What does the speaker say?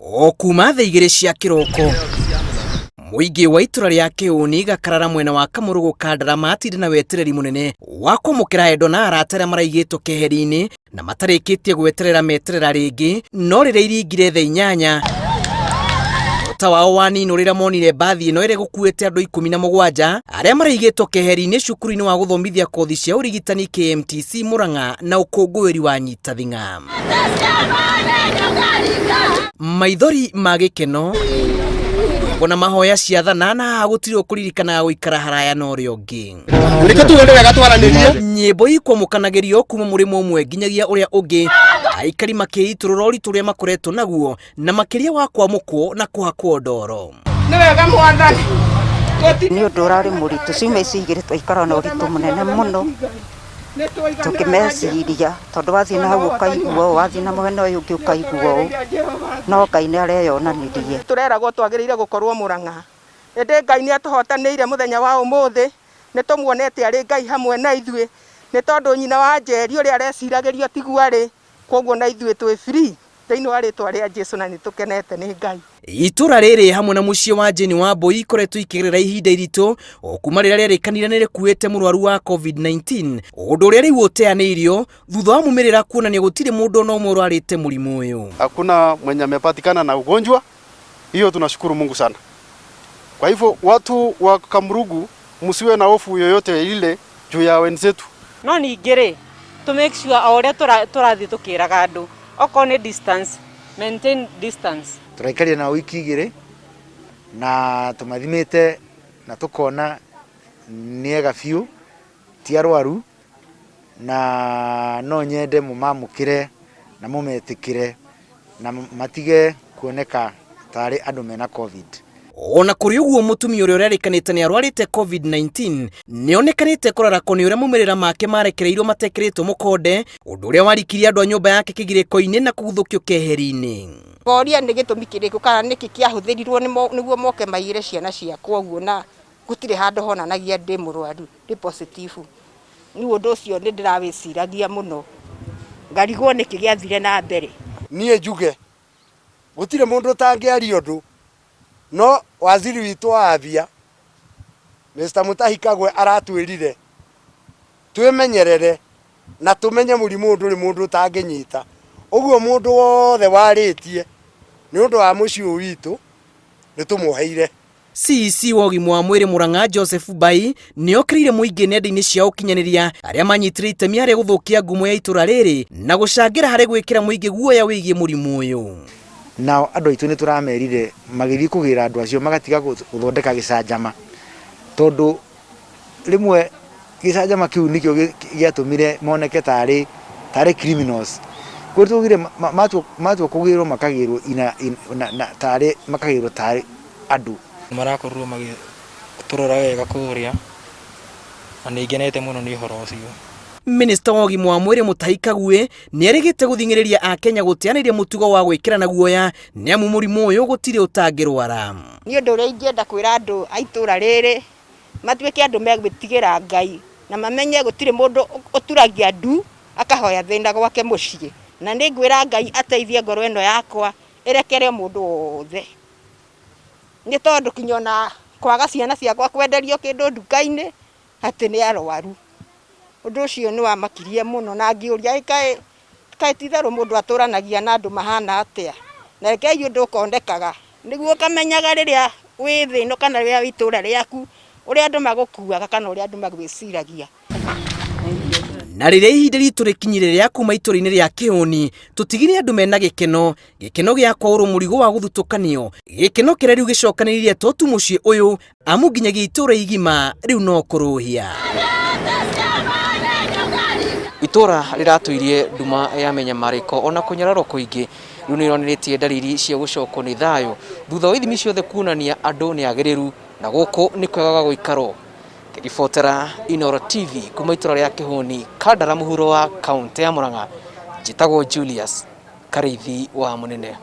O kuma thaa 2 cia kiroko muingi wa itura ria Kiuni gakarara mwena wa Kamurugu Kandara matinde na wetereri munene wa kwamukira endo na aratera maraigitwo keheri-ini na matarikitie gweterera meterera ringi no riria iringire thaa 8 ta wao wanino rira monire bathi ino ire gukuite andu 17 aria maraigitwo keheri-ini cukuru-ini wa guthomithia kothi cia urigitani KMTC Murang'a na ukungwiri wa nyita thinga. Maithori magikeno bona mahoya cia thana gutiri kuririkana guikara haraya no ri ongi nike tu wende wega twaranirie nyimbo ikwamukanagirio kuma murimo umwe nginyagia uria ungi aikari makiiturura uritu ria makoretwo naguo na makiria wa kwamukwo na kuhakwo ndoro ni wega mwathani ni undu urari muritu ciumia cigire twaikara na uritu munene muno tukimeciria tondu wathii na hau ukaigua wathii na mwena uyu ungi ukaigua no Ngai ni areyonanirie tureragwo twagirire gukorwo Murang'a ende Ngai ni atuhotaniire muthenya wa umuthi ni tumuonete ari Ngai hamwe na ithui ni tondu nyina wa Njeri uri areciragirio tiguari koguo na ithui twi free thiini wa ritwa ria Jesu na ni tukenete ni Ngai. Itura riri hamwe na mucie wa Jeni Wambui ikoretwo ikigirira ihinda iritu okuma riria riarikanire ni rikuite murwaru wa COVID-19 undu uria riu uteanirio thutha wa mumirira kuonania gutiri mundu no umwe urarite murimu uyu. Hakuna mwenye amepatikana na ugonjwa, hiyo tunashukuru Mungu sana. Kwa hivyo watu wa Kamurugu msiwe na hofu yoyote ile juu ya wenzetu. No ningire to make sure auria turathi tukiraga andu okone distance, maintain distance. Turaikaria na wiki igire na tumathimite na tukona niega fiu ti arwaru na no nyende mumamukire na mumetikire na matige kuoneka tari andu mena covid. Ona kuri uguo mutumia uria urarikanite ni arwarite COVID-19 nionekanite kurarako ni uria mumirira make marekereirwo matekeretwo mukonde undu uria warikirie andu a nyumba yake kigiriko-ini na kuguthukio keheri-ini. Goria ni gitumi kiriku kana niki kiahuthirirwo niguo moke maire ciana ciakwa uguo na gutire handu honanagia ndi murwaru ndi positive ni undu ucio ni ndirawiciragia muno ngarigwo niki giathire na mbere. Nie njuge gutire mundu tangiaria undu no waziri witu wa afya Mr. Mutahi Kagwe aratwirire twimenyerere na tumenye murimu nduri mundu tanginyita uguo mundu wothe waritie ni undu wa mucio witu ni tumuheire. CC wa ugima wa mwiri Murang'a Joseph Bai niokirire muingi nenda-ini cia ukinyaniria aria manyitire itemi hari guthukia ngumo ya itura riri na gucangira hari gwikira muingi guoya wigie murimu uyu. Nao andu aitu ni turamerire magithi kugira andu acio magatiga guthondeka gicanjama tondu rimwe gicanjama kiu nikio giatumire moneke tari criminals kwitugire matu kugirwo makagirwo na tari makagirwo tari andu marakorwo magiturora wega kuria na ningenete muno ni horo ucio. Minister wa ugima wa mwiri Mutahi Kagwe ni arigite guthingiriria a Kenya gutianirie mutugo wa gwikira na guoya ni amu murimu uyu gutire utangirwara. Ni undu uria ingienda kwira andu aitura riri matuike andu megwitigira Ngai na mamenye gutire mundu uturagia ndu akahoya thina gwake mucie na ni ngwira Ngai ateithie ngoro eno yakwa irekere mundu wothe ni tondu kinyona kwaga ciana ciakwa kwenderio kindu nduka-ini ati ni arwaru undu ucio ni wa makirie muno na ngiuria ikae titharu mundu aturanagia na andu mahana atia na rekei undu ukondekaga niguo kamenyaga riria wi thino kana riria witura riaku uria andu magukuaga kana uria andu magwiciragia. Na riria ihinda ritu rikinyire ria kuma itura-ini ria Kiuni tutigire andu mena gikeno gia kwaurwo murigo wa guthutukanio gikeno kiria riu gicokaniririe totu mucie uyu amu nginyagia itura igima riu no kuruhia. Itura riratuirie nduma ya menyamariko ona kunyararo kuingi riu ni roniritie dalili cia gucokwo ni thayo thutha wa ithimi ciothe kuonania andu ni agiriru na guku ni kwega guikaro. Kiribotera Inooro TV kuma itura ria Kiuni Kandara muhuro wa kaunti ya Murang'a njitagwo Julius Kareithi wa Munene.